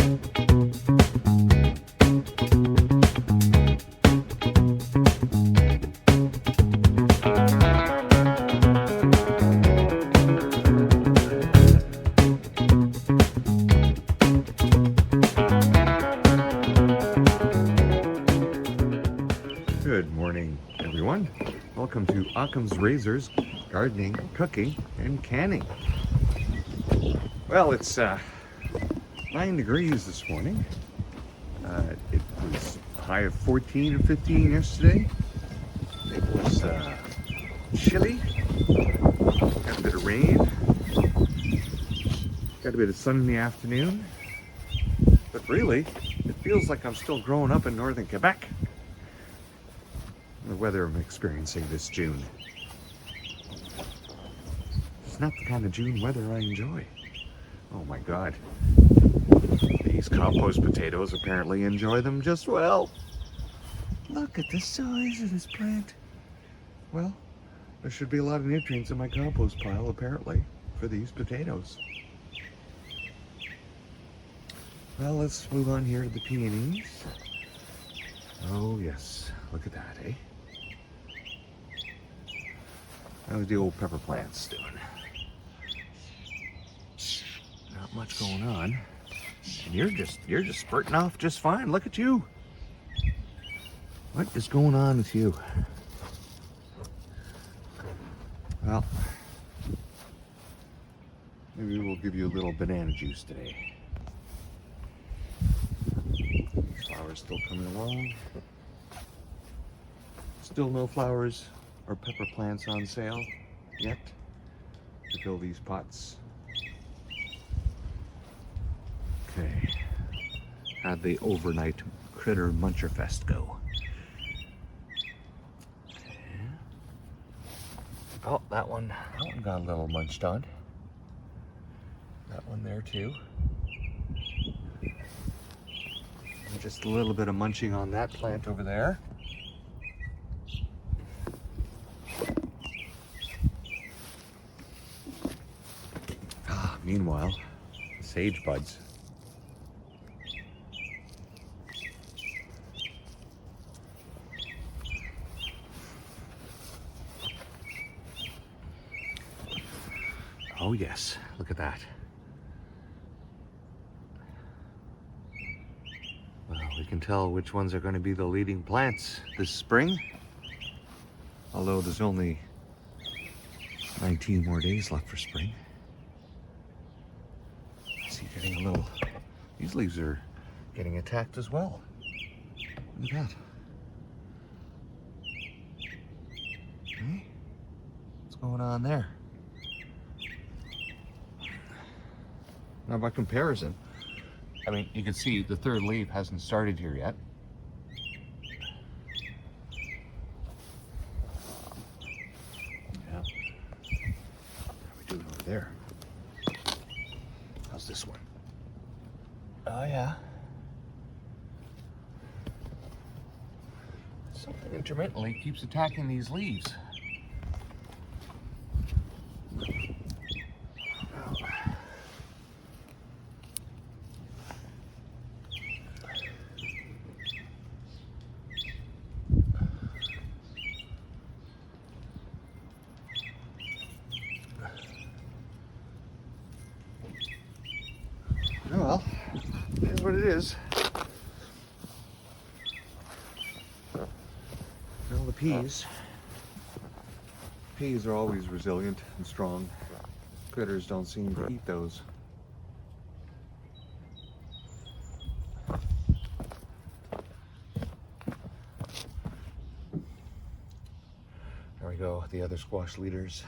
Good morning, everyone. Welcome to Occam's Razors, Gardening, Cooking, and Canning. Well, it's 9 degrees this morning. It was a high of 14 and 15 yesterday. It was chilly. Got a bit of rain. Got a bit of sun in the afternoon. But really, it feels like I'm still growing up in northern Quebec. The weather I'm experiencing this June. It's not the kind of June weather I enjoy. Oh my God. These compost potatoes apparently enjoy them just well. Look at the size of this plant. Well, there should be a lot of nutrients in my compost pile apparently for these potatoes. Well, let's move on here to the peonies. Oh yes, look at that, eh? How's the old pepper plants doing? Not much going on. And you're just spurting off just fine. Look at you. What is going on with you? Well, maybe we'll give you a little banana juice today. Flowers still coming along. Still no flowers or pepper plants on sale yet to fill these pots. Okay. How'd the overnight critter muncher fest go? Okay. Oh, that one got a little munched on. That one there too. And just a little bit of munching on that plant over there. Meanwhile, sage buds. Oh yes, look at that. Well, we can tell which ones are going to be the leading plants this spring. Although there's only 19 more days left for spring. Getting a little, these leaves are getting attacked as well. Look at that. Okay. What's going on there? Now by comparison, I mean, you can see the third leaf hasn't started here yet. Yeah. How are we doing over there? How's this one? Oh yeah. Something intermittently keeps attacking these leaves. Oh well, here's what it is. Well, the peas are always resilient and strong. Critters don't seem to eat those. There we go, the other squash leaders.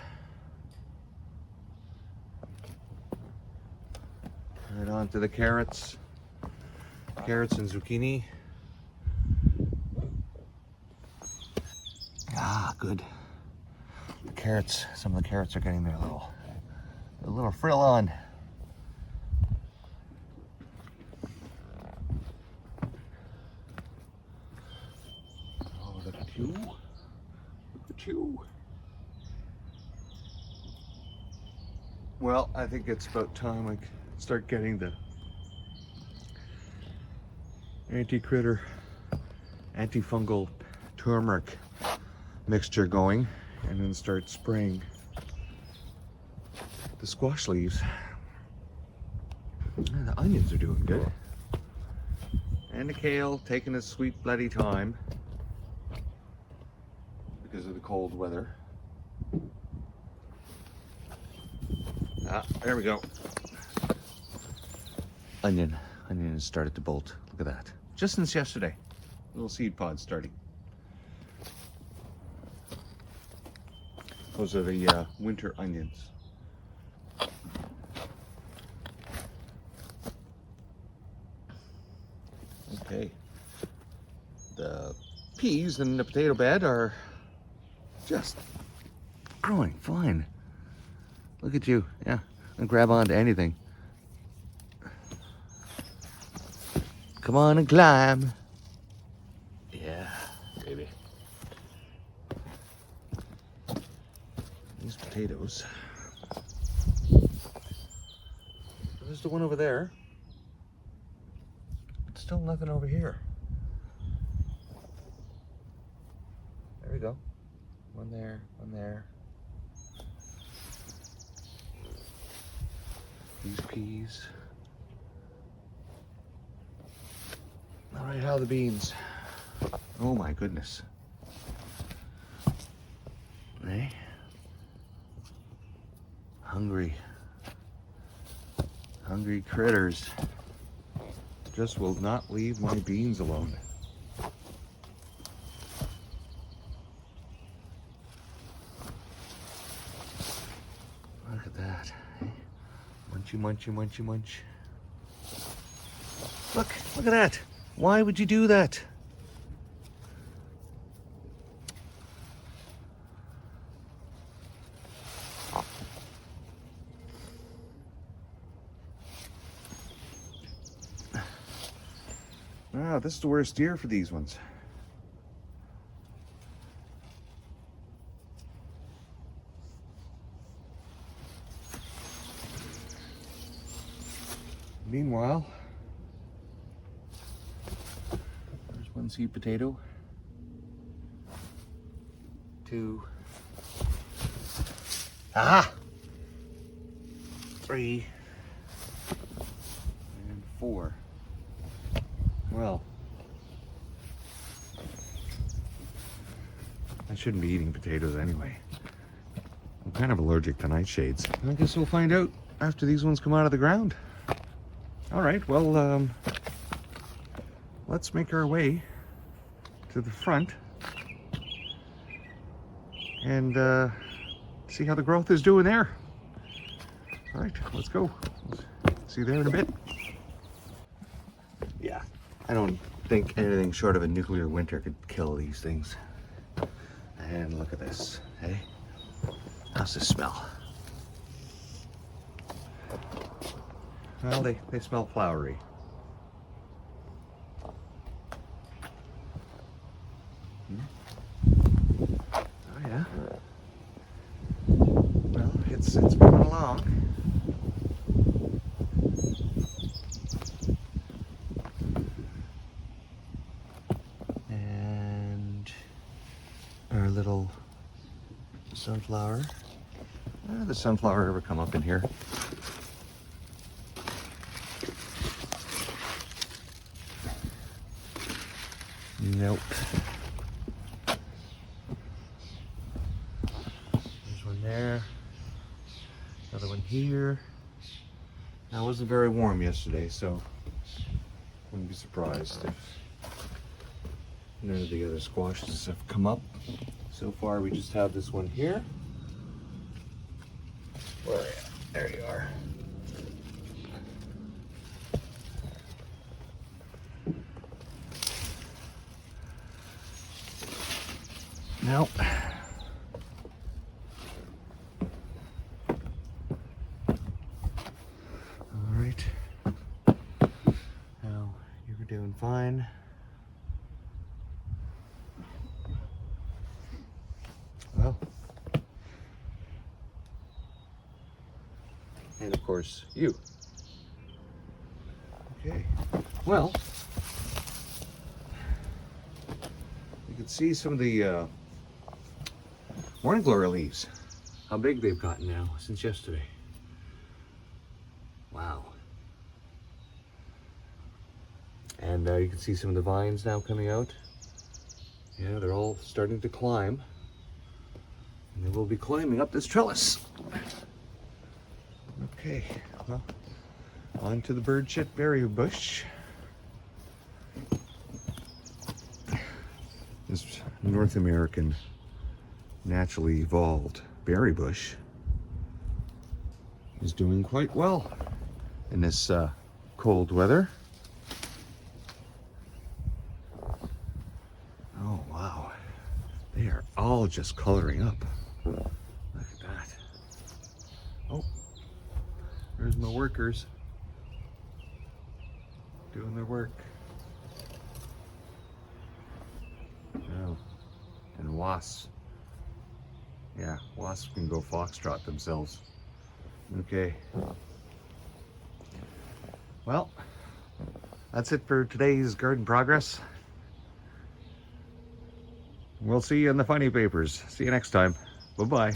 Right on to the carrots. Carrots and zucchini. Ah, good. The carrots, some of the carrots are getting their little frill on. Oh, look at you. Look at you. Well, I think it's about time I start getting the anti-critter, antifungal turmeric mixture going, and then start spraying the squash leaves. The onions are doing good. And the kale taking its sweet bloody time because of the cold weather. Ah, there we go. Onion has started to bolt. Look at that. Just since yesterday. Little seed pod starting. Those are the winter onions. Okay. The peas in the potato bed are just growing fine. Look at you. Yeah, and grab onto anything. Come on and climb. Yeah, baby. These potatoes. There's the one over there. But still nothing over here. There we go. One there, one there. These peas. All right, how are the beans? Oh my goodness. Hey? Hungry critters just will not leave my beans alone. Look at that. Hey? Munchy, munchy, munchy, munch. Look at that. Why would you do that? Ah, this is the worst year for these ones. Meanwhile, there's one seed potato, 2, 3, and 4. Well, I shouldn't be eating potatoes anyway. I'm kind of allergic to nightshades. I guess we'll find out after these ones come out of the ground. All right, well, let's make our way to the front and see how the growth is doing there. All right, let's go. See you there in a bit. Yeah, I don't think anything short of a nuclear winter could kill these things. And look at this, hey? How's this smell? Well, they smell flowery. Oh yeah. Well, it's moving along. And our little sunflower. Did the sunflower ever come up in here? Nope. There's one there. Another one here. Now, it wasn't very warm yesterday, so wouldn't be surprised if none of the other squashes have come up. So far, we just have this one here. Where are you? There you are. Nope. All right. Now, you were doing fine. Well. And of course, you. Okay. Well, see some of the morning glory leaves. How big they've gotten now since yesterday. Wow. And you can see some of the vines now coming out. Yeah, they're all starting to climb. And they will be climbing up this trellis. Okay, well, on to the bird shit berry bush. This North American naturally evolved berry bush is doing quite well in this cold weather. Oh wow, they are all just coloring up. Look at that. Oh, there's my workers doing their work. Oh, and wasps. Yeah, wasps can go foxtrot themselves. Okay. Well, that's it for today's garden progress. We'll see you in the funny papers. See you next time. Bye-bye.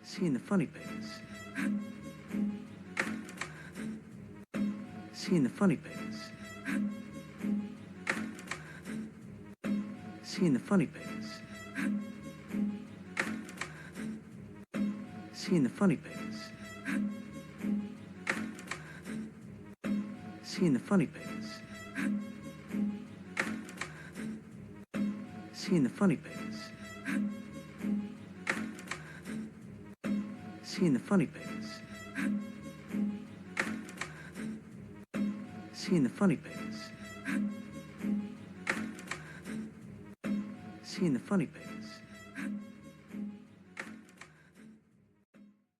Seeing the funny pigs. Seeing the funny pigs. Seeing the funny pigs. Seeing the funny pigs. Seeing the funny pigs. Seeing the funny pigs. Seeing the funny pigs. Seeing the funny pigs. Seeing the funny pigs.